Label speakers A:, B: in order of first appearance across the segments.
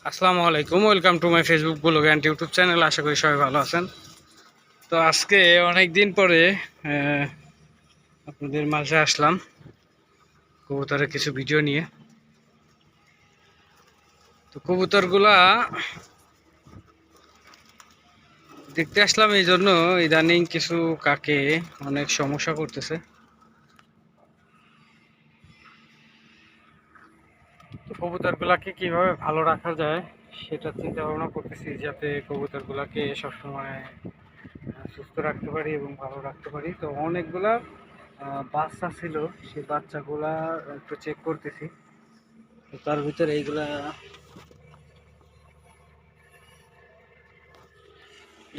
A: আসসালামু আলাইকুম, welcome to my Facebook blog and YouTube channel. আশা করি সবাই ভালো আছেন। তো আজকে অনেক দিন পরে আপনাদের মাঝে আসলাম কবুতরের কিছু ভিডিও নিয়ে। তো কবুতরগুলা দেখতে আসলাম এই জন্য, ইদানিং কিছু কাকে অনেক সমস্যা করতেছে। তো কবুতরগুলাকে কিভাবে ভালো রাখা যায় সেটা চিন্তা ভাবনা করতেছি, যাতে কবুতরগুলাকে সবসময় সুস্থ রাখতে পারি এবং ভালো রাখতে পারি। তো অনেকগুলা বাচ্চা ছিল, সেই বাচ্চাগুলা একটু চেক করতেছি। তো তার ভিতরে এইগুলা,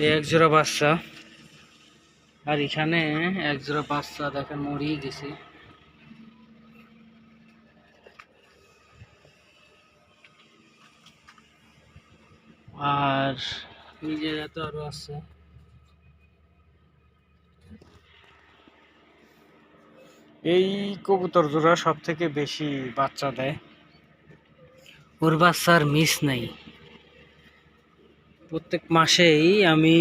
A: এই এক জোড়া বাচ্চা, আর এখানে এক জোড়া বাচ্চা দেখেন মরিয়ে গেছে। আর এই জায়গায় তো আরো আছে। এই কবুতর জোড়া সব থেকে বেশি বাচ্চা দেয়, ওর বাচ্চার মিস নাই। প্রত্যেক মাসেই আমি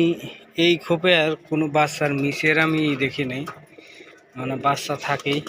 A: এই খোপে আর কোনো বাচ্চার মিসের আমি দেখি নাই, মানে বাচ্চা থাকেই।